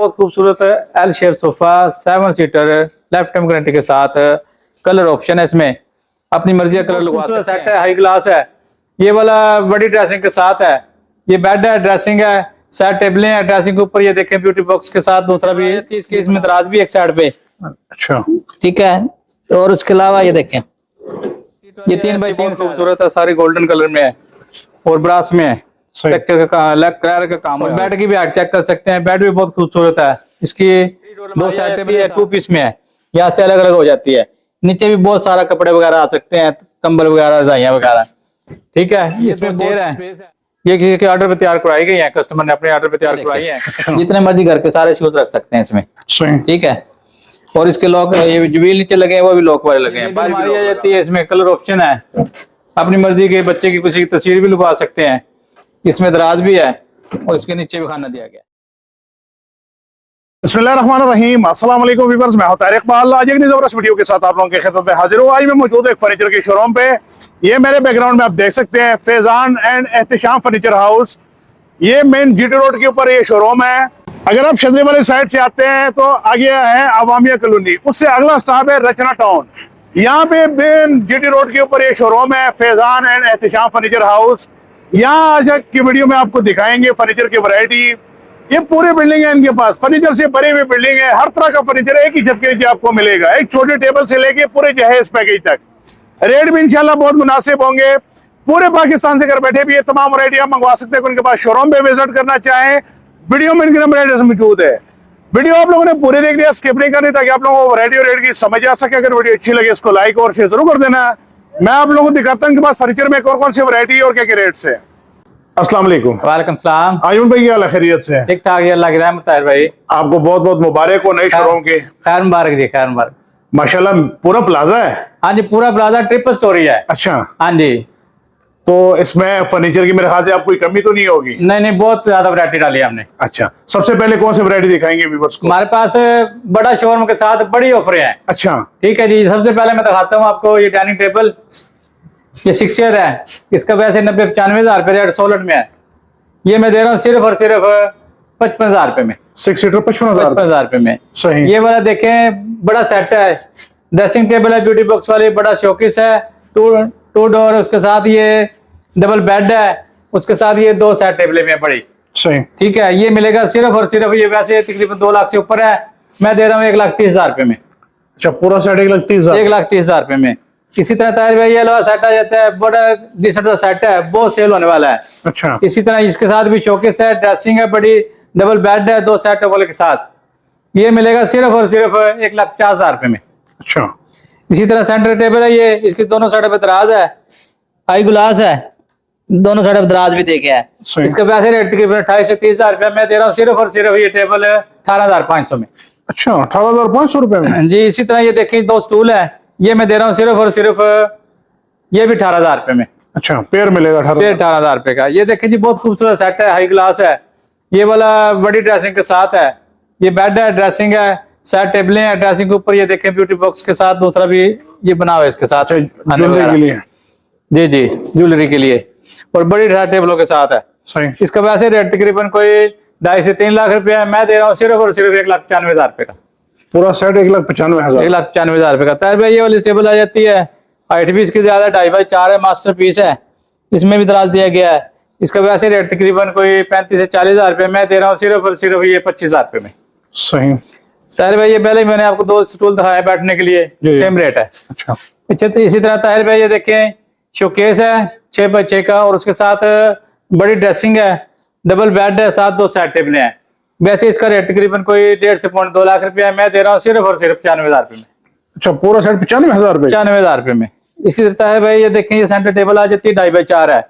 बहुत खूबसूरत L shape sofa 7 seater life time guarantee के साथ। कलर ऑप्शन है इसमें, अपनी मर्जी का कलर लगवा सकते हैं। सेट है, हाई ग्लास है, ये वाला बड़ी ड्रेसिंग के साथ है। ये बेड है, ड्रेसिंग है, सेट टेबलें हैं ड्रेसिंग के ऊपर। ये देखें ब्यूटी बॉक्स के साथ दूसरा भी है। 30 की इसमें दराज भी एक साइड पे। अच्छा, ठीक है। और उसके अलावा ये देखें, ये 3 बाई 3 खूबसूरत है, सारी गोल्डन कलर में है और ब्रास में है। टेक्सचर का लेकर का काम है। बेड की भी हाइट चेक कर सकते हैं, बेड भी बहुत खूबसूरत है। इसकी 2 साइड भी है, 2 पीस में है, यहाँ से अलग अलग हो जाती है। नीचे भी बहुत सारा कपड़े वगैरह आ सकते हैं, कंबल वगैरह, रजाइयाँ वगैरह। ठीक है। इसमें चेयर है, ये किसी के ऑर्डर पे तैयार करवाई गई है, कस्टमर ने अपने ऑर्डर पे तैयार करवाई है। जितने मर्जी घर के सारे शूज रख सकते हैं इसमें। ठीक है। और इसके लॉक, ये व्हील नीचे लगे हैं, वो भी लॉक वाले लगे हैं। बाहर आ जाती है। इसमें कलर ऑप्शन है, अपनी मर्जी के बच्चे की किसी की तस्वीर भी लगवा सकते हैं। इसमें दराज भी है और इसके नीचे भी खाना दिया गया। बिस्मिल्लाहिर्रहमानिर्रहीम, अस्सलाम वालेकुम व्यूअर्स, मैं हूं तारिक इकबाल। आज एक जबरदस्त वीडियो के साथ आप लोगों की खिदमत में हाजिर हूं। आज मैं मौजूद एक फर्नीचर के शोरूम पे। ये मेरे बैकग्राउंड में आप देख सकते हैं Faizan and Ehtesham furniture house. ये मेन जीटी रोड के ऊपर ये शोरूम है। अगर आप शदरी वाली साइड से आते हैं तो आगे है अवामिया कॉलोनी, उससे अगला स्टॉप है रचना टाउन। यहाँ पे मेन जीटी रोड के ऊपर ये शोरूम है Faizan and Ehtesham furniture house. यहाँ आज की वीडियो में आपको दिखाएंगे फर्नीचर की वैरायटी। ये पूरी बिल्डिंग है इनके पास, फर्नीचर से भरी हुई बिल्डिंग है। हर तरह का फर्नीचर एक ही छत के नीचे आपको मिलेगा, एक छोटे टेबल से लेके पूरे जहेज पैकेज तक। रेट भी इंशाल्लाह बहुत मुनासिब होंगे। पूरे पाकिस्तान से घर बैठे भी ये तमाम वैरायटी आप मंगवा सकते हैं। उनके पास शोरूम पे विजिट करना चाहें, वीडियो में इनके नंबर एड्रेस मौजूद है। वीडियो आप लोगों ने पूरी देखनी है, स्किप नहीं करनी, ताकि आप लोगों को वैरायटी और रेट की समझ आ सके। अगर वीडियो अच्छी लगे इसको लाइक और शेयर जरूर कर देना। मैं आप लोगों को दिखाता हूँ इनके पास फर्नीचर में कौन कौन सी वैरायटी और क्या क्या रेट से। अस्सलाम वालेकुम। वालेकुम सलाम। आयुन भाई, क्या हाल है? खैरियत से? ठीक ठाक, ये लग रहा है मुताहिर भाई। आपको बहुत बहुत मुबारक हो नए शोरूम के। खैर मुबारक जी, खैर मुबारक। माशाल्लाह पूरा प्लाजा है। हाँ जी, पूरा प्लाजा ट्रिपल स्टोरी है। अच्छा, हाँ जी। तो इसमें फर्नीचर की मेरे ख्याल से आपको कोई कमी तो नहीं होगी? नहीं, बहुत ज्यादा वैरायटी डाली है हमने। अच्छा, सबसे पहले कौन सी वैरायटी दिखाएंगे व्यूअर्स को? हमारे पास बड़ा शोरूम के साथ बड़ी ऑफर है। अच्छा, ठीक है जी। सबसे पहले मैं दिखाता हूँ आपको ये डाइनिंग टेबल। ये 6 चेयर है, इसका वैसे 90-95 हजार रुपये रेट सोलट में है। ये मैं दे रहा हूँ सिर्फ और सिर्फ 55 हजार रुपये में। 6 सीटर 55 हजार रुपये में। सही। ये वाला देखें, बड़ा सेट है, ड्रेसिंग टेबल है, ब्यूटी बॉक्स वाली, बड़ा शोकेस है, टू डोर। उसके साथ ये डबल बेड है, उसके साथ ये 2 साइड टेबलें में बड़ी। सही। ठीक है। ये मिलेगा सिर्फ और सिर्फ, ये वैसे तकरीबन 2 लाख से ऊपर है, मैं दे रहा हूँ 1,30,000 रुपये में। अच्छा, पूरा सेट 1,30,000? 1,30,000 रुपये में। इसी तरह ताहिर भाई ये वाला सेट आ जाता है, बड़ा डिसेंट सा सेट है, बहुत सेल होने वाला है। अच्छा। इसी तरह इसके साथ भी शोकेस है, ड्रेसिंग है, बड़ी डबल बेड है, 2 साइड टेबल के साथ। ये मिलेगा सिर्फ और सिर्फ 1,50,000 रुपये में। अच्छा। इसी तरह सेंटर टेबल है, ये इसकी दोनों साइड पे दराज है, हाई ग्लास है, दोनों साइड पे दराज भी देखे है। इसका वैसे रेट तकरीबन 28 से 30,000 रुपया, मैं दे रहा हूँ सिर्फ और सिर्फ ये टेबल 18,500 में। अच्छा, 18,500 रुपए में जी। इसी तरह ये देखिए 2 स्टूल है, ये मैं दे रहा हूँ सिर्फ और सिर्फ ये भी 18,000 रुपये में। अच्छा, पेयर मिलेगा 18,000 रुपये का। ये देखिए जी, बहुत खूबसूरत सेट है, हाई ग्लास है, ये वाला बड़ी ड्रेसिंग के साथ है। ये बेड है, ड्रेसिंग है, साइड टेबलें हैं ड्रेसिंग के ऊपर। ये देखें ब्यूटी बॉक्स के साथ दूसरा भी ये बना हुआ है इसके साथ, ज्वेलरी के लिए। जी जी, ज्वेलरी के लिए, और बड़ी टेबलों के साथ है। सही। इसका वैसे रेट तकरीबन कोई 2.5 से 3 लाख रुपया है, मैं दे रहा हूँ सिर्फ और सिर्फ 1,95,000 रुपये का। पूरा सेट 1,95,000? 1,95,000 रुपये का। ताहिर भाई ये वाली टेबल आ जाती है, हाइट भी इसकी ज्यादा 2.5x4 है, मास्टर पीस है, इसमें भी दराज दिया गया है। इसका वैसे रेट तकरीबन कोई 35 से 40 हजार रुपये, मैं दे रहा हूँ सिर्फ और सिर्फ ये 25,000 रुपये में। सही। ताहिर भाई ये पहले मैंने आपको 2 स्टूल दिखाया बैठने के लिए, सेम रेट है। अच्छा। इसी तरह ताहिर भाई ये देखें, शोकेस है 6x6 का, और उसके साथ बड़ी ड्रेसिंग है, डबल बेड है, साथ 2 साइड टेबलें हैं। वैसे इसका रेट तकरीबन कोई 1.5 से 2 लाख रुपया है, मैं दे रहा हूँ सिर्फ और सिर्फ 95,000 रुपये में। अच्छा, पूरा सेट 95,000 रुपये? 95,000 रुपये में। इसी तरह है भाई ये देखें, ये सेंटर टेबल आ जाती है 2.5x4 है,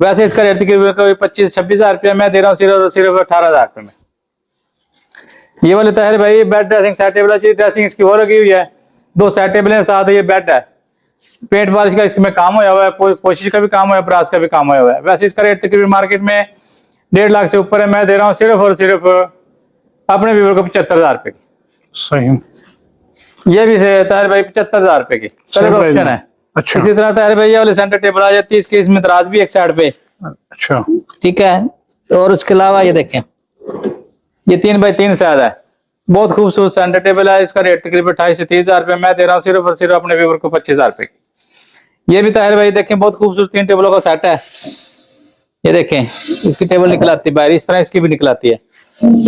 वैसे इसका रेट तकरीबन कोई 25-26 हजार रुपया, मैं दे रहा हूँ सिर्फ और सिर्फ 18,000 रुपये में। ये वाले ताहिर भाई बेड ड्रेसिंग साइड टेबल है, ड्रेसिंग इसकी हो लगी हुई है, 2 साइड टेबल है, साथ ये बेड है, पेंट पॉलिश का इसमें काम होया हुआ है, कोशिश का भी काम हुआ है, ब्रास का भी काम होया हुआ है। वैसे इसका रेट तकरीबन मार्केट में 1.5 लाख से ऊपर है, मैं दे रहा हूँ सिर्फ और सिर्फ अपने व्यूअर को 75,000 रुपये की। सही। ये भी ताहिर भाई 75,000 रुपये की कलर ऑप्शन है। अच्छा। इसी तरह ताहिर भाई ये वाले सेंटर टेबल आ जाती है, इसके इसमें दराज भी एक साइड पे। अच्छा। ठीक है। और उसके अलावा ये देखें, ये 3x3 साइज है, बहुत खूबसूरत सेंटर टेबल है। इसका रेट तकरीबन 28 से 30 हजार रुपये। मैं दे रहा हूँ सिर्फ और सिर्फ अपने व्यूवर को 25 हजार रुपये की। ये भी ताहिर भाई देखें, बहुत खूबसूरत 3 टेबलों का सेट है। ये देखें, इसकी टेबल निकल आती है बाहर, इस तरह इसकी भी निकल आती है।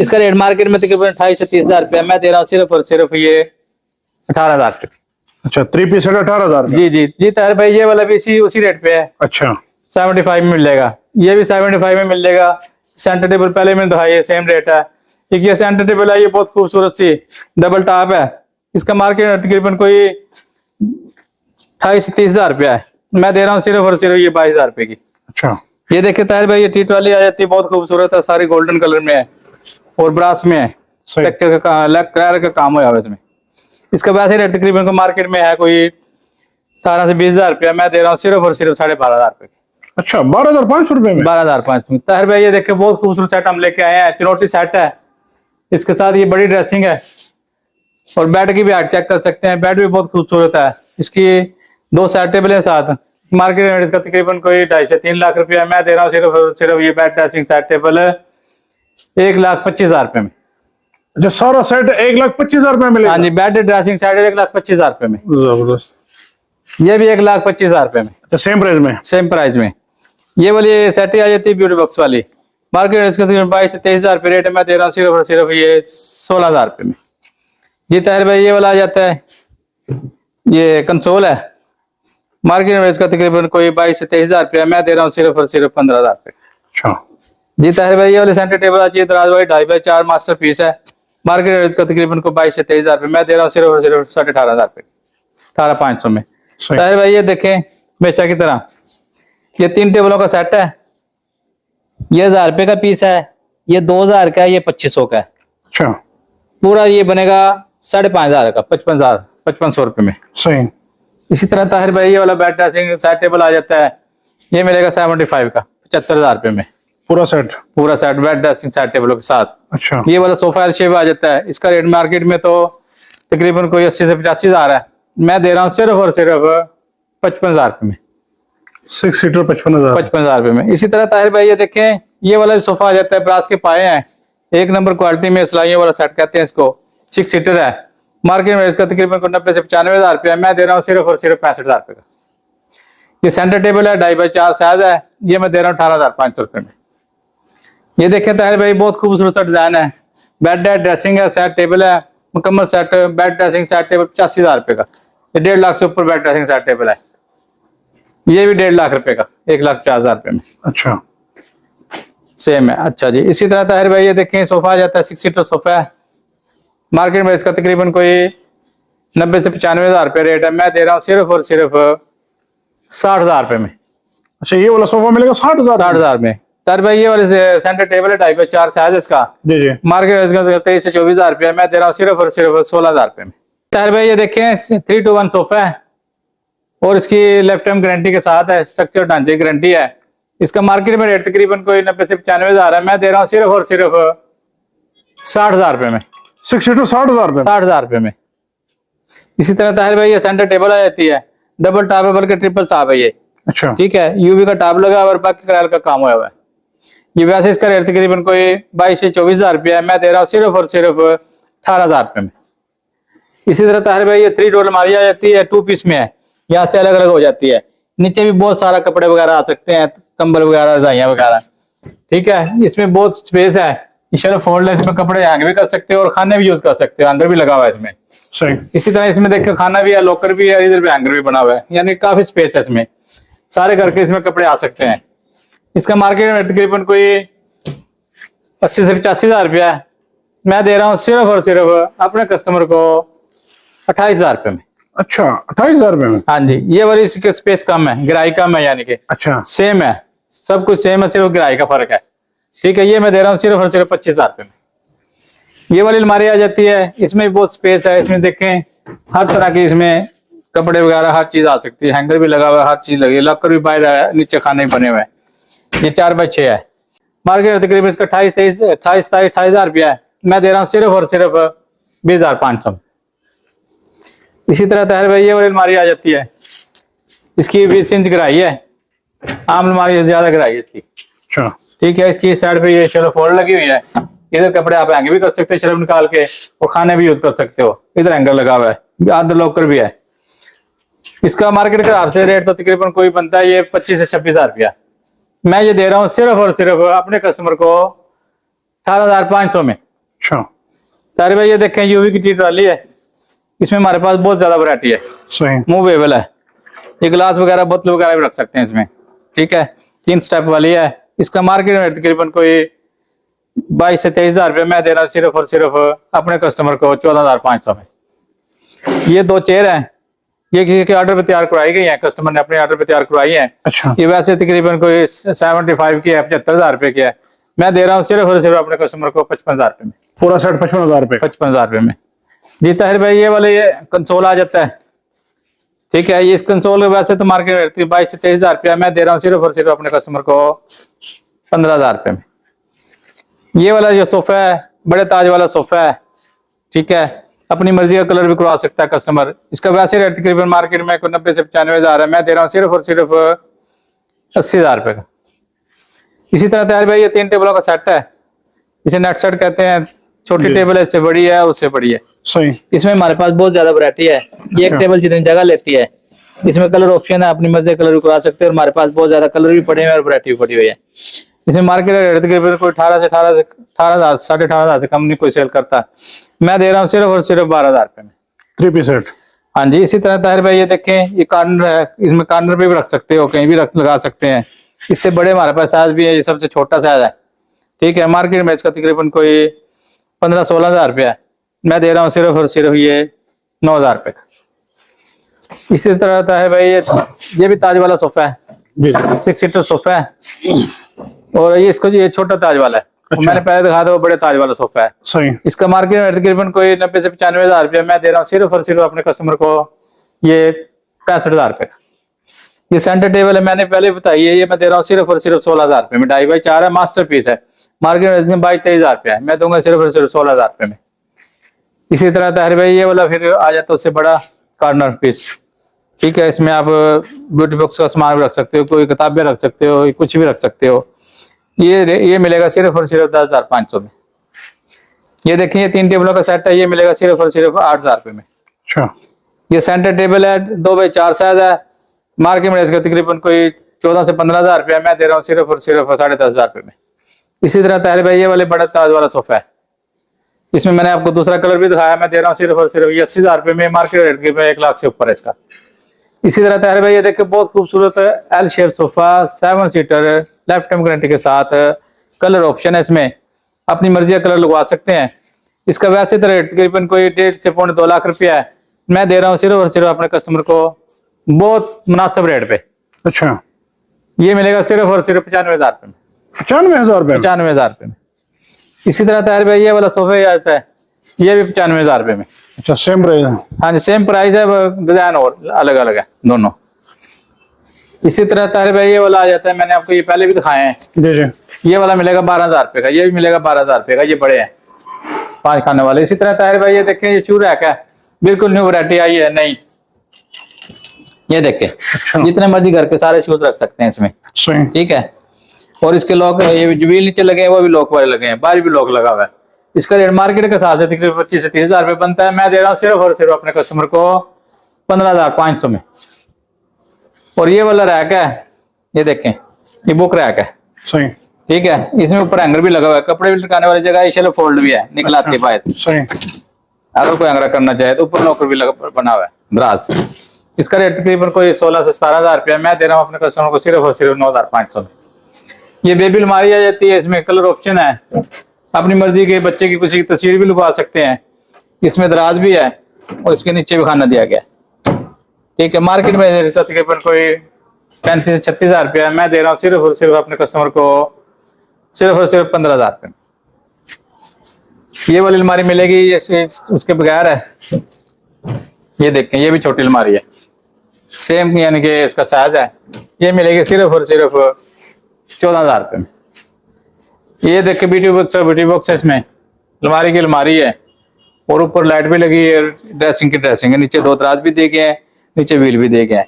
इसका रेट मार्केट में तकरीबन 28 से 30 हजार रुपये। मैं दे रहा हूँ सिर्फ और सिर्फ ये 18 हजार रुपये। अच्छा, 3 पीस सेट 18,000। जी जी जी ताहिर भाई, ये वाला भी उसी रेट पे है। अच्छा, 75 में मिल जाएगा। ये भी 75 में मिल जाएगा। सेंटर टेबल पहले मैंने दिखाई है, सेम रेट है। एक ये सेंटर टेबल है, ये बहुत खूबसूरत सी डबल टॉप है। इसका मार्केट तकरीबन कोई 28 से 30 हजार रुपया है। मैं दे रहा हूँ सिर्फ और सिर्फ ये 22 हजार रुपये की। अच्छा, ये देखिए ताहिर भाई, ये टी ट्रॉली आ जाती है, बहुत खूबसूरत है, सारी गोल्डन कलर में है और ब्रास में है। सही। टेक्चर का क्रैर का काम हुआ है इसमें। इसका वैसे रेट तकरीबन को मार्केट में है कोई 18 से 20 हजार रुपया। मैं दे रहा हूँ सिर्फ और सिर्फ 12,500 रुपये। अच्छा, 12,500 रुपए में। 12,500 में। ताहिर भाई ये देखिए, बहुत खूबसूरत सेट हम लेके आए हैं। चिनोटी सेट है, इसके साथ ये बड़ी ड्रेसिंग है और बेड की भी हाइट चेक कर सकते हैं। बेड भी बहुत खूबसूरत है। इसकी 2 साइड टेबल है साथ। मार्केट में इसका तकरीबन कोई 2.5 से 3 लाख रुपया। मैं दे रहा हूँ सिर्फ और सिर्फ ये बेड ड्रेसिंग साइड टेबल 1,25,000 रुपये में। अच्छा, सारा सेट 1,25,000 रुपए मिलेगा। हाँ जी, बेड ड्रेसिंग साइड 1,25,000 रुपये में। जबरदस्त। ये भी 1,25,000 रुपये में, अच्छा, सेम प्राइस में। सेम प्राइस में। ये वाली सेट आ जाती है ब्यूटी बॉक्स वाली। मार्केट में इसका 22 से 23 हजार रुपये रेट है। मैं दे रहा हूँ सिर्फ और सिर्फ ये 16 हजार रुपये में। जी ताहिर भाई, ये वाला आ जाता है, ये कंसोल है। मार्केट में इसका तकरीबन कोई 22 से 23 हजार रुपया। मैं दे रहा हूँ सिर्फ और सिर्फ 15 हजार रुपये। अच्छा जी ताहिर भाई, ये वाली सेंटर टेबल आती है दराज वाली 2.5x4 मास्टर पीस है। मार्केट में इसका तकरीबन को 22 से 23 हजार रुपये। मैं दे रहा हूँ सिर्फ और सिर्फ 18,500 रुपये, 18,500 में। सही। ताहिर भाई ये देखें, बेचा की तरह ये 3 टेबलों का सेट है। ये 1000 रुपये का पीस है, ये 2,000 का है, ये 2500 का है। अच्छा, पूरा ये बनेगा 5,500 का, 5500 रुपये में। सही। इसी तरह ताहिर भाई, ये वाला बेड ड्रेसिंग साइड टेबल आ जाता है, ये मिलेगा 75 का, 75,000 रुपये में। पूरा सेट। पूरा सेट बेड ड्रेसिंग साइड टेबलों के साथ। अच्छा, ये वाला सोफा एल शेप आ जाता है। इसका रेट मार्केट में तो तकरीबन कोई 80 से 85 हजार है। मैं दे रहा हूँ सिर्फ और सिर्फ 55,000 रुपये में। 6 सीटर 55,000। 55,000 रुपये में। इसी तरह ताहिर भाई ये देखें, ये वाला भी सोफा आ जाता है, ब्रास के पाए हैं, 1 नंबर क्वालिटी में, सिलाइयों वाला सेट कहते हैं इसको। 6 सीटर है। मार्केट में इसका तकरीबन 90 से 95 हजार रुपया। मैं दे रहा हूँ सिर्फ और सिर्फ 65 हजार रुपये का। ये सेंटर टेबल है, 2.5x4 साइज है। ये मैं दे रहा हूँ 18,500 रुपये में। ये देखें ताहिर भाई, बहुत खूबसूरत सा डिजाइन है। बेड है, ड्रेसिंग है, सेट टेबल है, मुकम्मल set bed dressing set table 85 हजार रुपये का। ये 1.5 लाख से ऊपर बेड ड्रेसिंग सेट टेबल है। ये भी 1.5 लाख रुपए का, 1,50,000 रुपये में। अच्छा, सेम है। अच्छा जी, इसी तरह ताहिर भाई ये देखें, सोफा आ जाता है, 6 सीटर सोफा है। मार्केट में इसका तकरीबन कोई 90 से 95 हजार रुपये रेट है। मैं दे रहा हूँ सिर्फ और सिर्फ 60 हजार रुपये में। अच्छा, ये वाला सोफा मिलेगा 60,000। 60 हजार में। ताहिर भाई ये वाले सेंटर टेबल है, 2.5x4 साइज इसका। जी जी। मार्केट में इसका 23 से 24 हजार रुपया। मैं दे रहा हूँ सिर्फ और सिर्फ 16 हजार रुपये में। ताहिर भाई ये देखें, 3-to-1 सोफा है और इसकी लाइफ टाइम गारंटी के साथ है, स्ट्रक्चर ढांचे की गारंटी है। इसका मार्केट में रेट तकरीबन कोई 90 से 95 हजार है। मैं दे रहा हूँ सिर्फ और सिर्फ 60 हजार रुपये में। 6 सीटर 60,000 रुपए। 60 हजार रुपये में। इसी तरह ताहिर भाई ये सेंटर टेबल आ जाती है, डबल टॉप है बल्कि ट्रिपल टॉप है ये। अच्छा, ठीक है, यूवी का टॉप लगा हुआ और बाकी क्रैल का काम हुआ है। ये वैसे इसका रेट तकरीबन कोई 22 से 24 हजार रुपया है। मैं दे रहा हूँ सिर्फ और सिर्फ 18 हजार रुपये में। इसी तरह ताहिर भाई ये 3 डोर अलमारी आ जाती है, 2 पीस में है, यहाँ से अलग अलग हो जाती है। नीचे भी बहुत सारा कपड़े वगैरह आ सकते हैं, कंबल वगैरह, रजाइयाँ वगैरह। ठीक है, इसमें बहुत स्पेस है। इंशाल्लाह फोल्ड है, इसमें कपड़े हैंग भी कर सकते हो और खाने भी यूज कर सकते हो, हैंगर भी लगा हुआ है इसमें। सही। इसी तरह इसमें देखिए खाना भी है, लॉकर भी है, इधर भी हैंगर भी बना हुआ है, यानी काफी स्पेस है इसमें, सारे करके इसमें कपड़े आ सकते हैं। इसका मार्केट में तकरीबन कोई 80 से 85 हजार रुपया है। मैं दे रहा हूँ सिर्फ और सिर्फ अपने कस्टमर को 28 हजार रुपये में। अच्छा, 28,000 रुपए में। हाँ जी, ये वाली इसकी स्पेस कम है, गहराई कम है, यानी कि अच्छा, सेम है, सब कुछ सेम है, सिर्फ गहराई का फर्क है। ठीक है, ये मैं दे रहा हूँ सिर्फ और सिर्फ 25 हजार रुपये में। ये वाली अलमारी आ जाती है, इसमें भी बहुत स्पेस है। इसमें देखें हर तरह की इसमें कपड़े वगैरह हर चीज आ सकती है, हैंगर भी लगा हुआ है, हर चीज लगी है, लॉकर भी बाहर है, नीचे खाने भी बने हुए हैं। ये 4x6 है। मार्केट में तकरीबन इसका 28 हजार रुपया है। मैं दे रहा हूँ सिर्फ और सिर्फ 20,500 में। इसी तरह ताहिर भाई ये वाली अलमारी आ जाती है, इसकी 20 इंच गहराई है, आम अलमारी से ज्यादा गहराई है इसकी। अच्छा, ठीक है, इसकी साइड पे ये चलो फोल्ड लगी हुई है, इधर कपड़े आप हैंग भी कर सकते हैं शेल्फ निकाल के, और खाने भी यूज कर सकते हो। इधर हैंगर लगा हुआ है, अंदर लॉकर भी है। इसका मार्केट के हिसाब से रेट तो तकरीबन कोई बनता है ये 25 से 26,000 रुपया। मैं ये दे रहा हूँ सिर्फ और सिर्फ अपने कस्टमर को 18,500 में। अच्छा तारे भाई ये देखें यूवी की टी ट्रॉली है, इसमें हमारे पास बहुत ज्यादा वैरायटी है, सही। मूवेबल है, ये गिलास वगैरह बोतल वगैरह भी रख सकते हैं इसमें। ठीक है, 3 स्टेप वाली है। इसका मार्केट में तकरीबन कोई 22 से 23,000 रुपये। मैं दे रहा हूँ सिर्फ और सिर्फ अपने कस्टमर को 14,500 में। ये 2 चेयर हैं, ये किसी के ऑर्डर पे तैयार करवाई गई है, कस्टमर ने अपने ऑर्डर पे तैयार करवाई है। अच्छा ये वैसे तकरीबन कोई 75 की है, 75,000 रुपये की है। मैं दे रहा हूँ सिर्फ और सिर्फ अपने कस्टमर को 55,000 रुपये में। पूरा सेट 55,000 रुपये। 55,000 रुपये में जी ताहिर भाई। ये वाले ये कंसोल आ जाता है। ठीक है, ये इस कंसोल के वैसे तो मार्केट रहती है 22 से 23,000 रुपया। मैं दे रहा हूँ सिर्फ और सिर्फ अपने कस्टमर को 15,000 रुपये में। ये वाला जो सोफा है बड़े ताज वाला सोफा है। ठीक है, अपनी मर्जी का कलर भी करवा सकता है कस्टमर। इसका वैसे रेट तकरीबन मार्केट में 90 से 95,000 है। मैं दे रहा हूँ सिर्फ और सिर्फ 80,000 रुपये का। इसी तरह ताहिर भाई ये 3 टेबलों का सेट है, इसे नेट सेट कहते हैं। छोटी टेबल है, इससे बड़ी है, उससे बड़ी है। सही। इसमें हमारे पास बहुत ज्यादा वैरायटी है। ये एक टेबल जितनी जगह लेती है, इसमें कलर ऑप्शन है, अपनी मर्जी कलर भी करवा सकते हैं। और हमारे पास बहुत ज्यादा कलर भी पड़े हुए हैं और वैरायटी भी पड़ी हुई है। इसमें मार्केट रेट तकरीबन कोई 18,000 साढ़े 18,000 से कम नहीं कोई सेल करता। मैं दे रहा हूँ सिर्फ और सिर्फ 12,000 रुपये में 3 पीस सेट। हाँ जी। इसी तरह ताहिर भाई ये देखें, ये कॉर्नर है, इसमें कॉर्नर पे भी रख सकते हो, कहीं भी रख लगा सकते हैं। इससे बड़े हमारे पास साइज भी है, ये सबसे छोटा साइज है। ठीक है, मार्केट में इसका तकरीबन कोई 15-16,000 रुपया है। मैं दे रहा हूँ सिर्फ और सिर्फ ये 9,000 रुपये का। इसी तरह आता है भाई ये भी ताज वाला सोफा है जी। 6 सीटर सोफा है। और ये इसको ये छोटा ताज वाला है। अच्छा। मैंने पहले दिखा था वो बड़े ताज वाला सोफा है। सही। इसका मार्केट में तकरीबन कोई 90 से 95,000 रुपया। मैं दे रहा हूँ सिर्फ और सिर्फ अपने कस्टमर को ये 65,000 रुपये का। ये सेंटर टेबल है, मैंने पहले बताई है, ये मैं दे रहा हूँ सिर्फ और सिर्फ 16,000 रुपये में। 2.5x4 है, मास्टर पीस है। मार्केट में 22-23,000 रुपया है। मैं दूंगा सिर्फ और सिर्फ 16,000 रुपये में। इसी तरह ताहिर भाई ये वाला फिर आ जाता है उससे बड़ा कॉर्नर पीस। ठीक है, इसमें आप ब्यूटी बॉक्स का सामान भी रख सकते हो, कोई किताबें रख सकते हो, कुछ भी रख सकते हो। ये मिलेगा सिर्फ और सिर्फ 10,500 में। ये देखिए ये 3 टेबलों का सेट है, ये मिलेगा सिर्फ और सिर्फ 8,000 रुपये में। अच्छा। ये सेंटर टेबल है, 2x4 साइज है। मार्केट में इसका तकरीबन कोई 14 से 15,000 रुपया। मैं दे रहा हूँ सिर्फ और सिर्फ 10,500 रुपये में। इसी तरह ताहिर भाई ये वाले बड़ा ताज वाला सोफा है, इसमें मैंने आपको दूसरा कलर भी दिखाया। मैं दे रहा हूँ सिर्फ और सिर्फ 80,000 रुपये में। मार्केट रेट के 1 लाख से ऊपर है इसका। इसी तरह ताहिर भाई ये देखिए बहुत खूबसूरत है L shape sofa, 7 seater, life time guarantee के साथ। कलर ऑप्शन है, इसमें अपनी मर्जी का कलर लगवा सकते हैं। इसका वैसे तो रेट तकरीबन कोई 1.5 से 2.25 लाख रुपया है। मैं दे रहा हूँ सिर्फ और सिर्फ अपने कस्टमर को बहुत मुनासिब रेट पे। अच्छा। ये मिलेगा सिर्फ और सिर्फ 95,000 रुपये में। 95,000 रुपये। 95,000 रुपये में। इसी तरह ताहिर भाई ये वाला सोफा ही आता है, ये भी 95,000 रुपये में। अच्छा, सेम प्राइस है। हाँ जी, सेम प्राइस है, डिजाइन और अलग अलग है दोनों। इसी तरह ताहिर भाई ये वाला आ जाता है, मैंने आपको ये पहले भी दिखाए हैं। जी जी। ये वाला मिलेगा 12,000 रुपये का, ये भी मिलेगा 12,000 रुपये का। ये बड़े हैं 5 खाने वाले। इसी तरह ताहिर भाई ये देखें, ये शू रैक है, बिल्कुल न्यू वैरायटी आई है नई। ये देखें, जितने मर्जी घर के सारे शूज रख सकते हैं इसमें। सही। ठीक है, और इसके लॉक ये जो व्हील नीचे लगे हैं वो भी लॉक वाले लगे हैं, बाहर भी लॉक लगा हुआ है। इसका रेट मार्केट के हिसाब से तकरीबन 25 से 30,000 रुपये बनता है। मैं दे रहा हूँ सिर्फ और सिर्फ अपने कस्टमर को 15,500 में। और ये वाला रैक है, ये देखें, ये बुक रैक है। सही। ठीक है, इसमें ऊपर हैंगर भी लगा हुआ है, कपड़े भी लटकाने वाली जगह, शेल्फ फोल्ड भी है, निकलाती है बाहर। सही। अगर कोई हैंगर करना चाहे तो ऊपर लॉकर भी बना हुआ है दराज। इसका रेट तकरीबन कोई 16 से 17,000 रुपया। मैं दे रहा हूँ अपने कस्टमर को सिर्फ और सिर्फ 9,500 में। ये बेबी अलमारी आ जाती है, इसमें कलर ऑप्शन है, अपनी मर्जी के बच्चे की किसी की तस्वीर भी लगवा सकते हैं। इसमें दराज भी है और इसके नीचे भी खाना दिया गया। ठीक है, मार्केट में तकरीबन कोई 35 से 36,000 रुपया। मैं दे रहा हूँ सिर्फ और सिर्फ अपने कस्टमर को सिर्फ और सिर्फ 15,000 रुपये। ये वाली अलमारी मिलेगी, ये उसके बगैर है। ये देखें, ये भी छोटी अलमारी है, सेम यानी कि इसका साइज है। ये मिलेगी सिर्फ और सिर्फ 14,000 रुपये में। ये देखें ब्यूटी बॉक्स है, इसमें अलमारी की अलमारी है और ऊपर लाइट भी लगी है, ड्रेसिंग की ड्रेसिंग है, नीचे 2 दराज भी दे गए हैं, नीचे व्हील भी दे गए हैं।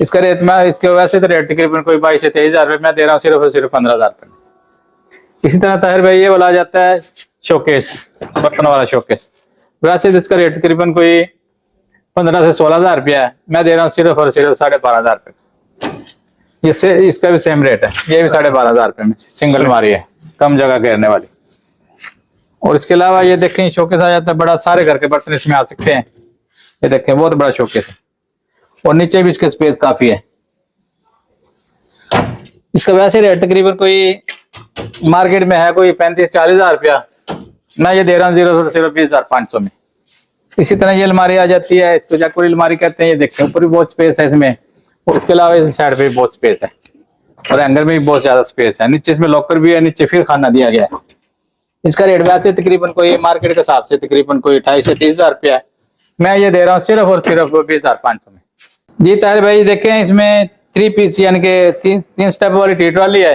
इसका रेट मैं इसके वैसे तो रेट तकरीबन कोई 22 से 23,000 रुपये। मैं दे रहा हूँ सिर्फ और सिर्फ 15,000 रुपये में। इसी तरह ताहिर भाई ये वाला आ जाता है शोकेस, बर्तन वाला शोकेस। वैसे इसका रेट तकरीबन कोई 15 से 16,000 रुपया है, मैं दे रहा हूँ सिर्फ और सिर्फ 12,500 रुपये। इसका भी सेम रेट है, ये भी 12,500 रुपये में सिंगल अलमारी है, कम जगह घेरने वाली। और इसके अलावा ये देखें शोकेस आ जाता है बड़ा, सारे घर के बर्तन इसमें आ सकते हैं। ये देखें बहुत बड़ा शोकेस है, और नीचे भी इसका स्पेस काफी है। इसका वैसे रेट तकरीबन कोई मार्केट में है कोई 35-40,000 रुपया, मैं ये दे रहा हूँ सिर्फ 20,500 में। इसी तरह ये अलमारी आ जाती है, इसको जयपुरी अलमारी कहते हैं। ये देखते हैं ऊपर भी बहुत स्पेस है इसमें, और इसके अलावा इस साइड पे भी बहुत स्पेस है, और एंगल में भी बहुत ज्यादा स्पेस है। नीचे इसमें लॉकर भी है, नीचे फिर खाना दिया गया है। इसका रेट वैसे तकरीबन कोई मार्केट के हिसाब से तकरीबन कोई 28 से 30,000 रुपया है, मैं ये दे रहा हूँ सिर्फ और सिर्फ 20,500 में। जी ताहिर भाई देखें, इसमें 3 पीस यानी कि तीन स्टेप वाली टी ट्रॉली है,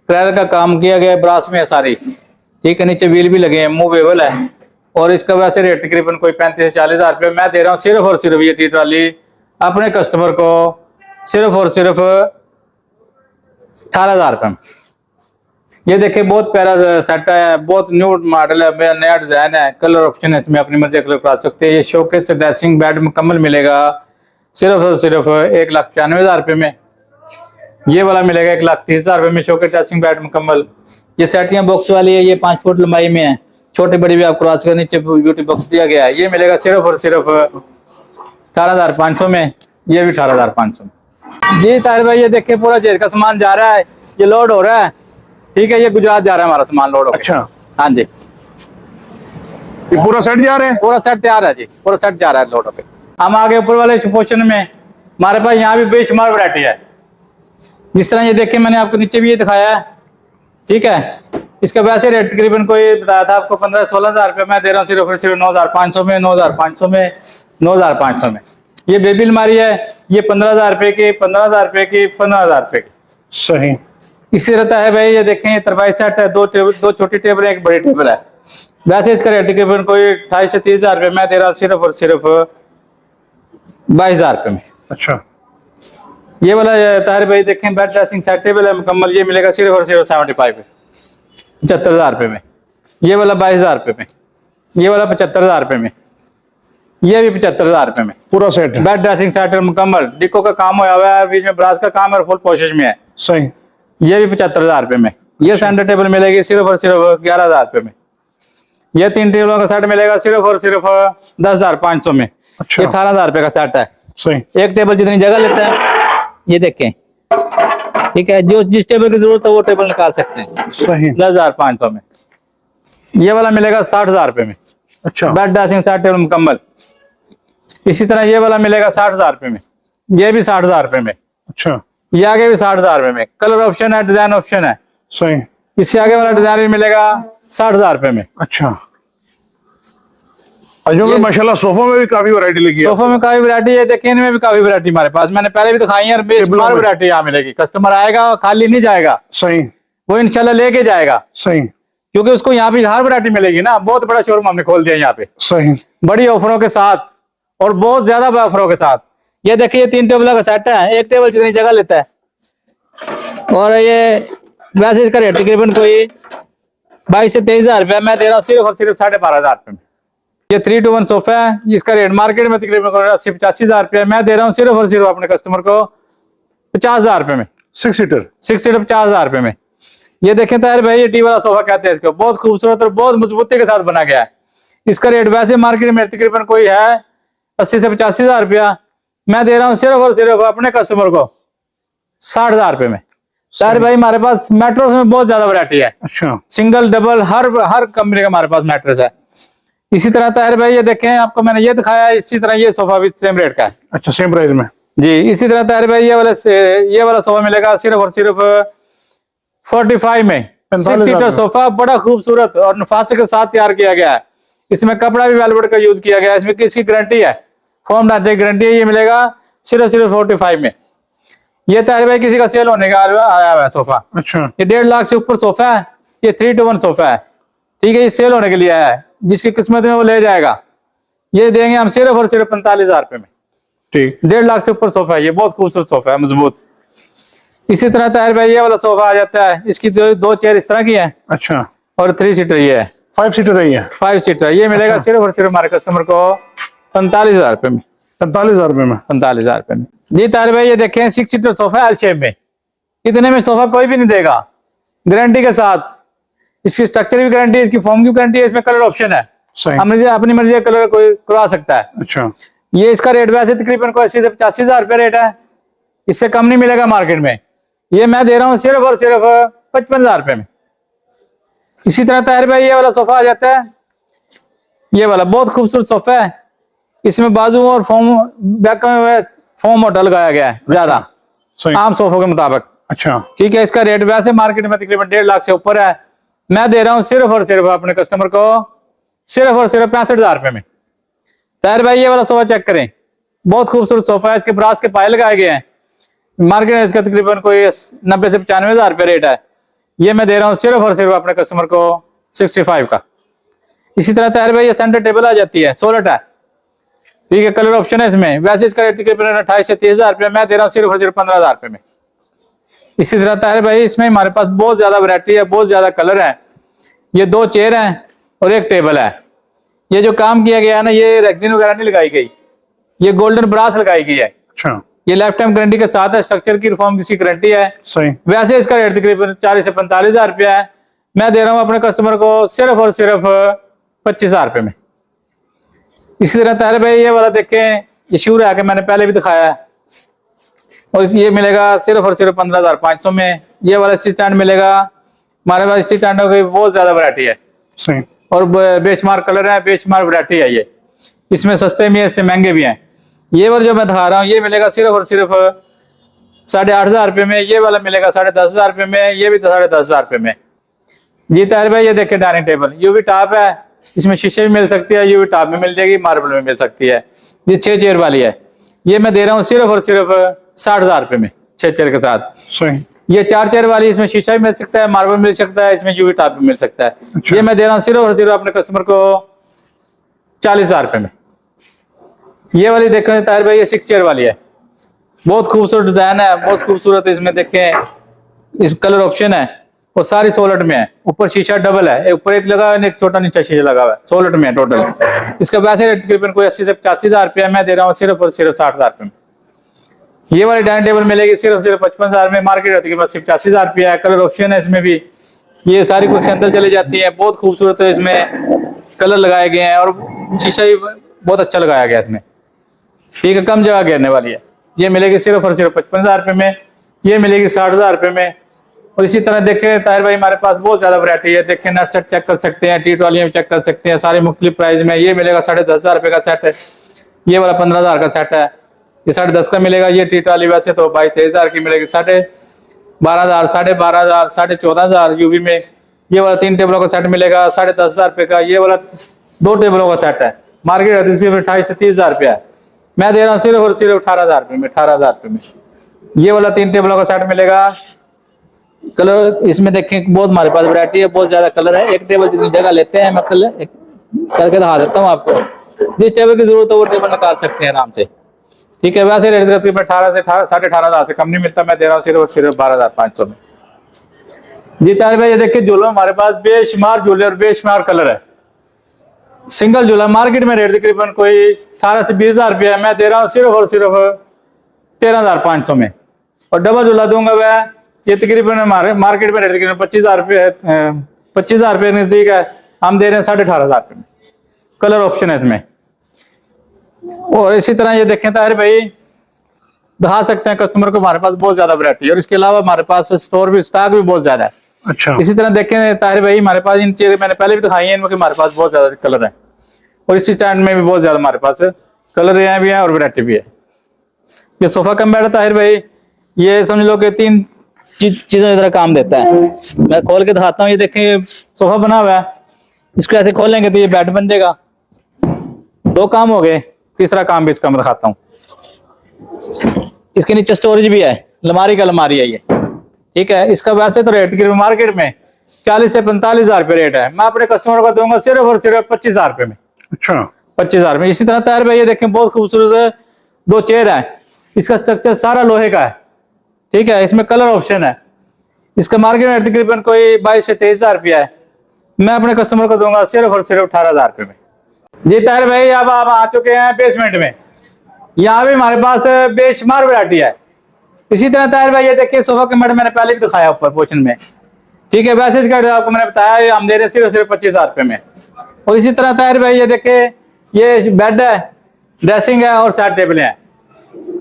क्रैल का काम किया गया है, ब्रास में है सारी, ठीक है। नीचे व्हील भी लगे हैं, मूवेबल है, और इसका वैसे रेट तकरीबन कोई 35 से 40,000 रुपये, मैं दे रहा हूँ सिर्फ और सिर्फ ये टी ट्रॉली अपने कस्टमर को सिर्फ और सिर्फ 18,000 रुपये में। ये देखिए बहुत प्यारा सेट है, बहुत न्यू मॉडल है, नया डिजाइन है, कलर ऑप्शन है इसमें, अपनी मर्जी कलर करा सकते हैं। ये शोकेस ड्रेसिंग बेड मुकम्मल मिलेगा सिर्फ और सिर्फ 1,95,000 रुपये में। ये वाला मिलेगा 1,30,000 रुपये में, शोकेस ड्रेसिंग बेड मुकम्मल। ये सेटियां बॉक्स वाली है, ये 5 फुट लंबाई में है, छोटे बड़ी भी आप करवा सकते, नीचे ब्यूटी बॉक्स दिया गया है। ये मिलेगा सिर्फ और सिर्फ 18,500 में, ये भी 18,500 में। जी ताहिर भाई ये देखिए पूरा जेल का सामान जा रहा है, ये लोड हो रहा है, ठीक है। ये गुजरात जा रहा है हमारा सामान लोड हो। अच्छा, हाँ जी, ये पूरा सेट जा रहे हैं? पूरा सेट तैयार है जी, पूरा सेट जा रहा है लोड होके। हम आगे ऊपर वाले पोर्शन में हमारे पास यहाँ भी बेशुमार वैरायटी है। जिस तरह ये देखें मैंने आपको नीचे भी ये दिखाया है, ठीक है। इसका वैसे रेट तकरीबन कोई बताया था आपको 15-16,000 रुपये, मैं दे रहा हूँ सिर्फ और सिर्फ 9,500 में, 9,500 में, 9,500 में। ये बेबी अलमारी है, ये 15,000 रुपये की, 15,000 रुपये की, 15,000 रुपये की। सही। इसी रहता है भाई, ये देखें ये तरपाई सेट है, दो छोटी टेबल है, एक बड़ी टेबल है। वैसे इसका रेट तकरीबन कोई 28 से 30,000 रुपये, मैं दे रहा हूँ सिर्फ और सिर्फ 22,000 रुपये में। अच्छा, ये वाला ताहिर भाई देखें बेड ड्रेसिंग सेट टेबल है मुकम्मल, ये मिलेगा सिर्फ और सिर्फ 75 में, 75,000 रुपये में। ये वाला 22,000 रुपये में, ये वाला 75,000 रुपये में, ये भी 75,000 रुपये में। पूरा सेट बेड ड्रेसिंग सेट मुकम्मल, डिको का काम हुआ हुआ है, बीच में ब्रास का काम है और फुल कोशिश में है। सही। ये भी 75,000 रुपये में। ये सेंटर टेबल मिलेगी सिर्फ और सिर्फ 11,000 रुपये में। ये 3 टेबलों का सेट मिलेगा सिर्फ और सिर्फ 10,500 में। अच्छा। ये 18,000 रुपये का सेट है। सही। एक टेबल जितनी जगह लेता है, ये देखें, ठीक है। जो जिस टेबल की जरूरत है वो टेबल निकाल सकते हैं। सही। 10,500 में। ये वाला मिलेगा 60,000 रुपये में। अच्छा। बेड ड्रेसिंग सेट टेबल मुकम्मल। इसी तरह ये वाला मिलेगा 60,000 रुपये में, ये भी 60,000 रुपये में। अच्छा। ये आगे भी 60,000 रुपये में, कलर ऑप्शन है, डिजाइन ऑप्शन है। सही। इससे आगे वाला डिजाइन भी मिलेगा 60,000 रुपये में। अच्छा। अजो में माशाल्लाह सोफों में भी काफी वैरायटी लगी है। सोफा में काफी वैरायटी है, देखिए इनमें भी काफी वैरायटी हमारे पास, मैंने पहले भी दिखाई है। बेशुमार वैरायटी यहाँ मिलेगी, कस्टमर आएगा खाली नहीं जाएगा। सही। वो इंशाल्लाह लेके जाएगा, सही। क्योंकि उसको यहाँ पे हर वैरायटी मिलेगी ना। बहुत बड़ा शोरूम हमने खोल दिया यहाँ पे, सही। बड़ी ऑफरों के साथ और बहुत ज्यादा ऑफरों के साथ। ये देखिए ये 3 टेबल का सेट है, एक टेबल जितनी जगह लेता है। और ये वैसे इसका रेट तकरीबन कोई 22 से 23,000 रुपया, मैं दे रहा हूँ सिर्फ और सिर्फ 12,500 रुपये में। ये 3-to-1 सोफा है, इसका रेट मार्केट में तकरीबन 80-85,000 रुपया, मैं दे रहा हूँ सिर्फ और सिर्फ अपने कस्टमर को 50,000 रुपये में। 6 सीटर 50,000 रुपये में। ये देखें ताहिर भाई, ये टी वाला सोफा कहते हैं इसको, बहुत खूबसूरत और बहुत मजबूती के साथ बना गया है। इसका रेट वैसे मार्केट में तकरीबन कोई है 80 से 85,000 रुपया, मैं दे रहा हूँ सिर्फ और सिर्फ अपने कस्टमर को 60,000 रुपये में। ताहिर भाई हमारे पास मैट्रेस में बहुत ज्यादा वैरायटी है। अच्छा। सिंगल डबल हर कंपनी का हमारे पास मैट्रेस है। इसी तरह ताहिर भाई ये देखें, आपको मैंने ये दिखाया, इसी तरह ये सोफा भी सेम रेट का है। अच्छा, सेम प्राइस में जी। इसी तरह ताहिर भाई ये वाला सोफा मिलेगा सिर्फ और सिर्फ 45 में। 6 सीटर सोफा, बड़ा खूबसूरत और नफासत के साथ तैयार किया गया है। इसमें कपड़ा भी वेलवेट का यूज किया गया है, इसमें किसकी गारंटी है, फॉर्म ढांचे की गारंटी है। ये मिलेगा सिर्फ 45 में। ये ताहिर भाई किसी का सेल होने का आया हुआ है सोफा। अच्छा। ये 1.5 लाख से ऊपर सोफा है, ये 3-to-1 सोफा है, ठीक है। ये सेल होने के लिए आया है, जिसकी किस्मत में वो ले जाएगा। ये देंगे हम सिर्फ और सिर्फ 45,000 रुपये में। ठीक। 1.5 लाख से ऊपर सोफा है, ये बहुत खूबसूरत सोफा है, मजबूत। इसी तरह ताहिर भाई ये वाला सोफा आ जाता है, इसकी दो चेयर इस तरह की है। अच्छा। और 3 सीटर ये है, 5 सीटर है ये? 5 सीटर। ये मिलेगा सिर्फ और सिर्फ हमारे कस्टमर को 45,000 रुपए में। 45,000 रुपए में? 45,000 रुपए में जी। ताहिर भाई ये देखें 6 सीटर सोफा एल शेप में, इतने में सोफा कोई भी नहीं देगा, गारंटी के साथ। इसकी स्ट्रक्चर की गारंटी, इसकी फॉर्म की गारंटी है, इसमें कलर ऑप्शन है, हम अपनी मर्जी का कलर कोई करवा सकता है। अच्छा। ये इसका रेट वैसे तकरीबन को 80 से 85,000 रुपए रेट है, इससे कम नहीं मिलेगा मार्केट में। ये मैं दे रहा हूँ सिर्फ और सिर्फ 55,000 रुपए में। इसी तरह ताहिर भाई ये वाला सोफा आ जाता है, ये वाला बहुत खूबसूरत सोफा है, इसमें बाजू और फॉर्म बैक में फॉर्म मोटा लगाया गया है ज्यादा आम सोफों के मुताबिक। अच्छा ठीक है। इसका रेट वैसे मार्केट में तकरीबन 1.5 लाख से ऊपर है, मैं दे रहा हूँ सिर्फ और सिर्फ अपने कस्टमर को सिर्फ और सिर्फ 65,000 रुपए में। ताहिर भाई ये वाला सोफा चेक करें, बहुत खूबसूरत सोफा है, इसके ब्रास के पाए लगाए गए हैं, मार्केट में इसका तकरीबन कोई 90 से 95,000 रुपए रेट है, ये मैं दे रहा हूँ सिर्फ और सिर्फ अपने कस्टमर को 65 का। इसी तरह ताहिर भाई ये सेंटर टेबल आ जाती है, सोलट है, ठीक है, कलर ऑप्शन है इसमें, वैसे इसका रेट तकरीबन 28 से 30,000 रुपये, मैं दे रहा हूँ सिर्फ और सिर्फ 15,000 रुपये में। इसी तरह ताहिर भाई इसमें हमारे पास बहुत ज्यादा वैरायटी है, बहुत ज्यादा कलर है। ये 2 चेयर हैं और 1 टेबल है। ये जो काम किया गया है ना, ये रेक्सिन वगैरह नहीं लगाई गई, ये गोल्डन ब्रास लगाई गई है। अच्छा। ये लाइफ टाइम गारंटी के साथ है, स्ट्रक्चर की रिफॉर्म की गारंटी है। सही। वैसे इसका रेट तकरीबन 40 से 45,000 रुपया है, मैं दे रहा हूँ अपने कस्टमर को सिर्फ और सिर्फ 25,000 रुपये में। इसी तरह ताहिर भाई ये वाला देखें, ये शूर है कि मैंने पहले भी दिखाया है, और ये मिलेगा सिर्फ और सिर्फ 15,500 में। ये वाला स्टैंड मिलेगा हमारे पास, स्टैंडों की बहुत ज्यादा वैरायटी है। सही। और बेशुमार कलर है, बेशुमार वैरायटी है, ये इसमें सस्ते भी है, इससे महंगे भी हैं। ये वाला जो मैं दिखा रहा हूँ ये मिलेगा सिर्फ और सिर्फ 8,500 रुपये में, ये वाला मिलेगा 10,500 रुपये में, ये भी 10,500 रुपये में। जी ताहिर भाई ये देखें डाइनिंग टेबल, यूवी टॉप है, इसमें शीशे भी मिल सकती है, यूवी टॉप में मिल जाएगी, मार्बल में मिल सकती है। ये 6 चेयर वाली है, ये मैं दे रहा हूँ सिर्फ और सिर्फ 60,000 रुपये में, 6 चेयर के साथ। सही। ये 4 चेयर वाली, इसमें शीशा भी मिल सकता है, मार्बल मिल सकता है, इसमें यूवी टॉप भी मिल सकता है। अच्छा। ये मैं दे रहा हूँ सिर्फ और सिर्फ अपने कस्टमर को 40,000 रुपये में। ये वाली देखें ताहिर भाई, ये 6 चेयर वाली है, बहुत खूबसूरत डिजाइन है, बहुत खूबसूरत। इसमें देखें इस कलर ऑप्शन है, और सारी सोलट में है, ऊपर शीशा डबल है, ऊपर एक लगा है, एक छोटा नीचे शीशा लगा हुआ है, सोलट में है टोटल। इसका वैसे रेट तकरीबन कोई 80 से 85,000 रुपया, मैं दे रहा हूँ सिर्फ और सिर्फ 60,000 रुपये में। ये वाली डाइनिंग टेबल मिलेगी सिर्फ और सिर्फ 55,000 में, मार्केट रहती है बस 85,000 रुपया है। कलर ऑप्शन है इसमें भी, ये सारी कुर्सी अंदर चली जाती है, बहुत खूबसूरत है, इसमें कलर लगाए गए हैं, और शीशा भी बहुत अच्छा लगाया गया इसमें, ठीक है, कम जगह घेरने वाली है। ये मिलेगी सिर्फ और सिर्फ 55,000 रुपये में, ये मिलेगी 60,000 रुपये में। और इसी तरह देखें ताहिर भाई हमारे पास बहुत ज्यादा वैरायटी है, देखें नट सेट चेक कर सकते हैं, टी ट्रॉलियां चेक कर सकते हैं, सारे मुख्तलिफ प्राइस में। ये मिलेगा 10,500 रुपये का सेट है, ये वाला 15,000 का सेट है, ये 10.5 का मिलेगा। ये टी ट्रॉली वैसे तो 22-23,000 की मिलेगी, 12,500, 12,500, 14,500 यूवी में। ये वाला 3 टेबलों का सेट मिलेगा 10,500 रुपये का। ये वाला 2 टेबलों का सेट है, मार्केट है इसकी 28 से 30,000 रुपया है, मैं दे रहा हूँ सिर्फ और सिर्फ 18,000 रुपये में, 18,000 रुपये में। ये वाला 3 टेबलों का सेट मिलेगा। कलर इसमें देखें बहुत हमारे पास वैरायटी है, बहुत ज्यादा कलर है, एक टेबल जितनी जगह लेते हैं, मैं कल करके दिखा देता हूँ आपको। जिस टेबल की जरूरत हो वो टेबल निकाल सकते हैं आराम से, ठीक है। वैसे रेट करके 18 से 18,500 से कम नहीं मिलता, मैं दे रहा हूँ सिर्फ और सिर्फ 12,500 में। जी ताहिर भाई ये देखिए झूला हमारे पास बेशुमार झूले और बेशुमार कलर है। सिंगल झूला मार्केट में रेट तकरीबन कोई 18 से 20,000 रुपया है, मैं दे रहा हूँ सिर्फ और सिर्फ 13,500 में। और डबल झूला दूंगा वह, ये तकरीबन हमारे मार्केट में रेट तकरीबन 25,000 रुपये, 25,000 रुपये नजदीक है, हम दे रहे हैं 18,500 रुपये में। कलर ऑप्शन है इसमें। और इसी तरह ये देखें ताहिर भाई दिखा सकते हैं कस्टमर को, हमारे पास बहुत ज्यादा वैरायटी है, और इसके अलावा हमारे पास स्टोर भी, स्टॉक भी बहुत ज्यादा है। अच्छा। इसी तरह देखें ताहिर भाई हमारे पास इन चीजें मैंने पहले भी दिखाई है, इनमें हमारे पास बहुत ज्यादा कलर है, और इस स्टैंड में भी बहुत ज्यादा हमारे पास कलर भी है और वैरायटी भी है। ये सोफा कम बैठा ताहिर भाई, ये समझ लो कि 3 चीजों की तरह काम देता है। मैं खोल के दिखाता हूँ, ये देखें सोफा बना हुआ है, इसको ऐसे खोलेंगे तो ये बेड बन जाएगा। 2 काम हो गए, तीसरा काम भी इसका मैं दिखाता हूँ। इसके नीचे स्टोरेज भी है, अलमारी का अलमारी है ये, ठीक है। इसका वैसे तो रेट मार्केट में 40 से 45,000 रुपये रेट है, मैं अपने कस्टमर को दूंगा सिर्फ और सिर्फ 25,000 रुपये में। अच्छा। 25,000 में। इसी तरह ताहिर भाई ये देखें बहुत खूबसूरत 2 चेयर है, इसका स्ट्रक्चर सारा लोहे का है, ठीक है। इसमें कलर ऑप्शन है, इसका मार्केट में तकरीबन कोई 22 से 23,000 रुपया है, मैं अपने कस्टमर को दूंगा सिर्फ और सिर्फ 18,000 रुपये में। जी ताहिर भाई, अब आप आ चुके हैं बेसमेंट में। यहाँ भी हमारे पास बेशुमार वैरायटी है। इसी तरह ताहिर भाई ये देखिए सोफा का मैट मैंने पहले भी दिखाया ऊपर पोर्शन में, ठीक है। वैसे इसका आपको मैंने बताया ये हम दे रहे हैं सिर्फ 25,000 रुपये में। और इसी तरह ताहिर भाई ये देखिए ये बेड है, ड्रेसिंग है और साइड टेबल है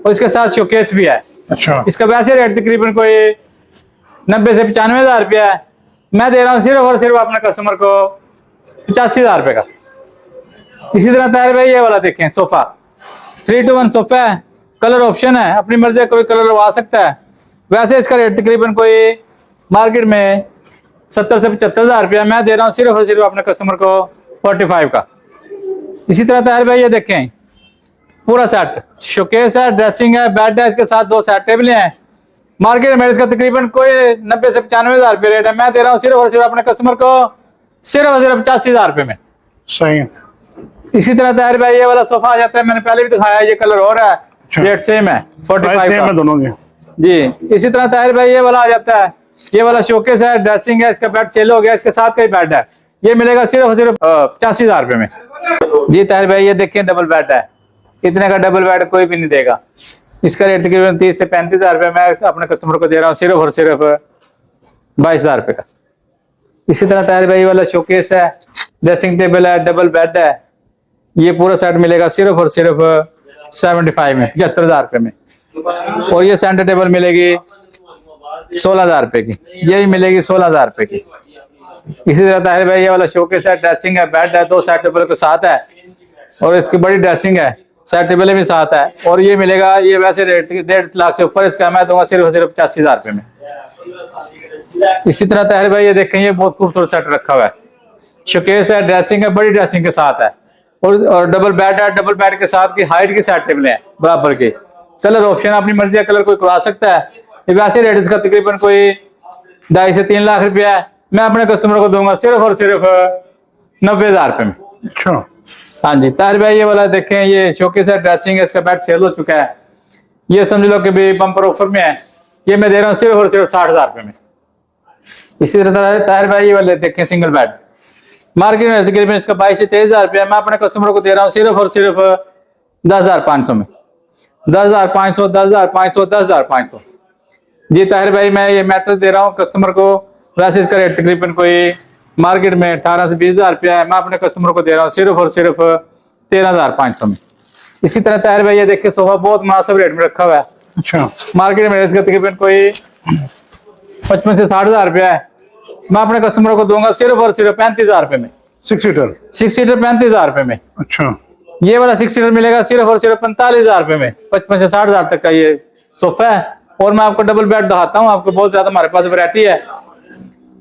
और इसके साथ शोकेस भी है। अच्छा, इसका वैसे रेट तकरीबन कोई 90 से 95,000 रुपया है। मैं दे रहा हूँ सिर्फ और सिर्फ अपने कस्टमर को 85,000 रुपये का। इसी तरह ताहिर भाई ये वाला देखें सोफा 3-to-1 सोफा है, कलर ऑप्शन है, अपनी मर्जी का कोई कलर लगवा सकता है। वैसे इसका रेट तकरीबन कोई मार्केट में 70 से 75,000 रुपया, मैं दे रहा हूँ सिर्फ और सिर्फ अपने कस्टमर को 45 का। इसी तरह ताहिर भाई ये देखें पूरा सेट शोकेस है, ड्रेसिंग है, बेड है, इसके साथ 2 साइड टेबलें हैं। मार्केट में इसका तकरीबन कोई 90 से 95,000 रुपये रेट है। मैं दे रहा हूँ सिर्फ और सिर्फ अपने कस्टमर को सिर्फ और सिर्फ 85,000 रुपये में। सही है। इसी तरह ताहिर भाई ये वाला सोफा आ जाता है, मैंने पहले भी दिखाया, ये कलर हो रहा है, रेट सेम है 45 सेम है का दोनों के। जी। इसी तरह ताहिर भाई ये वाला आ जाता है, ये वाला शोकेस है, ड्रेसिंग है, इसका बेड सेल हो गया, इसके साथ का ही बेड है, ये मिलेगा सिर्फ और सिर्फ 85,000 रुपये में। जी ताहिर भाई ये देखिए डबल बेड है, इतने का डबल बेड कोई भी नहीं देगा। इसका रेट तकरीबन 30 से 35,000 रुपये, मैं अपने कस्टमर को दे रहा हूँ सिर्फ और सिर्फ 22,000 रुपये का। इसी तरह ताहिर भाई वाला शोकेस है, ड्रेसिंग टेबल है, डबल बेड है, ये पूरा सेट मिलेगा सिर्फ और सिर्फ 75 में, 75,000 रुपये में। और ये सेंटर टेबल मिलेगी 16,000 रुपये की, ये भी मिलेगी 16,000 रुपये की। इसी तरह ताहिर भाई ये वाला शोकेस है, ड्रेसिंग है, बेड है, 2 साइड टेबल के साथ है और इसकी बड़ी ड्रेसिंग है, साइड टेबल भी साथ है और ये मिलेगा, ये वैसे रेट 1.5 लाख से ऊपर इसका मैं दूंगा सिर्फ और सिर्फ 85,000 रुपये में। इसी तरह ताहिर भाई ये देखें ये बहुत खूबसूरत सेट रखा हुआ है, शोकेस है, ड्रेसिंग है, बड़ी ड्रेसिंग के साथ है और डबल बेड है, डबल बेड के साथ की हाइट की साइड टेबल है बराबर की। कलर ऑप्शन अपनी मर्जी का कलर कोई करवा सकता है। ये वैसे रेट इसका तकरीबन कोई 2.5 से 3 लाख रुपया है, मैं अपने कस्टमर को दूंगा सिर्फ और सिर्फ 90,000 रुपये में। अच्छा, हाँ जी ताहिर भाई ये वाला देखें ये शोकेस है, ड्रेसिंग है, इसका बेड सेल हो चुका है, ये समझ लो कि भी बम्पर ऑफर में है, ये मैं दे रहा हूँ सिर्फ और सिर्फ 60,000 रुपये में। इसी तरह ताहिर भाई ये वाले देखें सिंगल बेड, मार्केट में तकरीबन इसका 22 से 23,000 रुपया, मैं अपने कस्टमर को दे रहा हूँ सिर्फ और सिर्फ 10,500 में। 10,500, 10,500, 10,500। जी ताहिर भाई मैं ये मैट्रेस दे रहा हूँ कस्टमर को, वैसे इसका रेट तकरीबन कोई मार्केट में 18 से 20,000 रुपया है, मैं अपने कस्टमर को दे रहा हूँ सिर्फ और सिर्फ 13,500 में। इसी तरह ताहिर भाई ये देखिए सोफा बहुत मुनासिब रेट में रखा हुआ है। अच्छा, मार्केट में इसका तकरीबन कोई 55 से 60,000 रुपया है, मैं अपने कस्टमर को दूंगा सिर्फ और सिर्फ 35,000 रुपये में। 6 सीटर। 6 सीटर 35,000 रुपये में। अच्छा, ये वाला 6 सीटर मिलेगा सिर्फ और सिर्फ 45,000 रुपये में। 55 से 60,000 तक का ये सोफा है। और मैं आपको डबल बेड दिखाता हूँ, आपको बहुत ज्यादा हमारे पास वैरायटी है।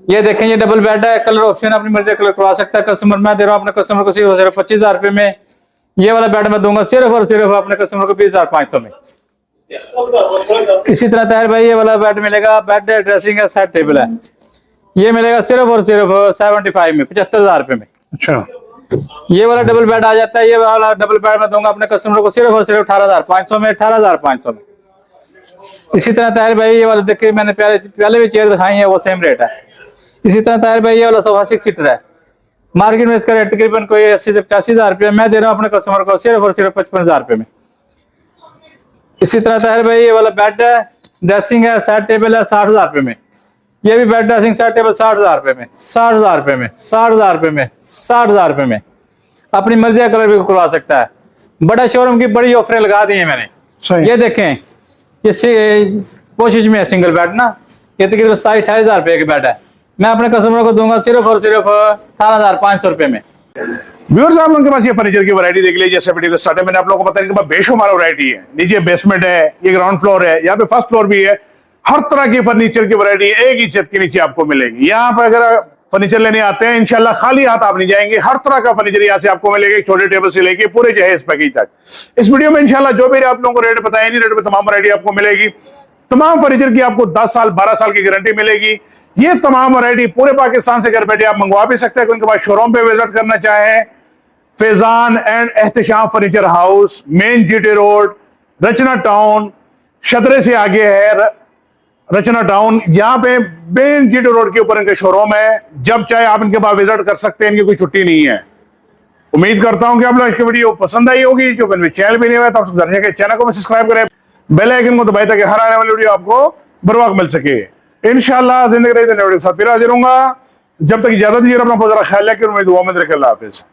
ये देखें ये डबल बेड है, कलर ऑप्शन अपनी मर्जी कलर करवा सकता है कस्टमर, मैं दे रहा हूँ अपने कस्टमर को सिर्फ और सिर्फ 25,000 रुपये में। ये वाला बेड मैं दूंगा सिर्फ और सिर्फ अपने कस्टमर को 20,500 में। इसी तरह ताहिर भाई ये वाला बेड मिलेगा, बेड है, ड्रेसिंग है, साइड टेबल है, ये मिलेगा सिर्फ और सिर्फ 75 में, 75,000 रुपये में। अच्छा, ये वाला डबल बेड आ जाता है, ये वाला डबल बेड मैं दूंगा अपने कस्टमर को सिर्फ और सिर्फ 18,500 में, 18,500 में। इसी तरह ताहिर भाई ये वाला देखिए मैंने पहले भी चेयर दिखाई है, वो सेम रेट है। इसी तरह ताहिर भाई ये वाला सोफा 6 सीटर है, मार्केट में इसका रेट तकरीबन कोई 80 से 85,000 रुपये, मैं दे रहा हूँ अपने कस्टमर को सिर्फ और सिर्फ 55,000 रुपये में। इसी तरह ताहिर भाई ये वाला बेड है, ड्रेसिंग है, साइड टेबल है, 60,000 रुपये में। ये भी बेड ड्रेसिंग साइड टेबल 60,000 रुपये में, 60,000 रुपये में, 60,000 रुपये में, 60,000 रुपये में। अपनी मर्जी का कलर भी करवा सकता है। बड़ा शोरूम की बड़ी ऑफरें लगा दी है मैंने। सही। ये देखें ये कोशिश में है सिंगल बेड ना, ये तकरीबन 27-28,000 रुपये की बेड है, मैं अपने कस्टमर को दूंगा सिर्फ और सिर्फ 18,500 रुपये में। व्यूअर्स आप लोगों के पास ये फर्नीचर की वैरायटी देख लीजिए। जैसे वीडियो के स्टार्ट में मैंने आप लोगों को बताया कि बेशुमार वैरायटी है। नीचे बेसमेंट है, ये ग्राउंड फ्लोर है, यहाँ पे फर्स्ट फ्लोर भी है। हर तरह की फर्नीचर की वैरायटी एक ही छत के नीचे आपको मिलेगी। यहाँ पर अगर फर्नीचर लेने आते हैं इंशाल्लाह खाली हाथ आप नहीं जाएंगे। हर तरह का फर्नीचर यहाँ से आपको मिलेगा, छोटे टेबल से लेके पूरे जहेज पैकेज तक। इस वीडियो में इंशाल्लाह जो भी आप लोगों को रेट बताया, इन्हीं रेट में तमाम वैरायटी आपको मिलेगी। तमाम फर्नीचर की आपको 10 साल 12 साल की गारंटी मिलेगी। ये तमाम वैरायटी पूरे पाकिस्तान से घर बैठे आप मंगवा भी सकते हैं। उनके पास शोरूम पे विजिट करना चाहें, Faizan and Ehtesham furniture house, main GT road, Rachna town, शदरे से आगे है, रचना टाउन, यहाँ पे मेन जीटी रोड के ऊपर इनके शोरूम है। जब चाहे आप इनके पास विजिट कर सकते हैं, इनकी कोई छुट्टी नहीं है। उम्मीद करता हूं कि आप लोग इसकी वीडियो पसंद आई होगी। जो चैनल भी नहीं हुआ तो आप चैनल को सब्सक्राइब करें, बेल आइकन को दबाएं ताकि हर आने वाली वीडियो आपको बर वक्त मिल सके। इंशाल्लाह जिंदगी रही तो नई वीडियो के साथ फिर हाजिर होऊंगा। जब तक इजाजत दीजिए, अपना बहुत ख्याल रखिए। उम्मीद दुआ में रखें। अल्लाह हाफिज।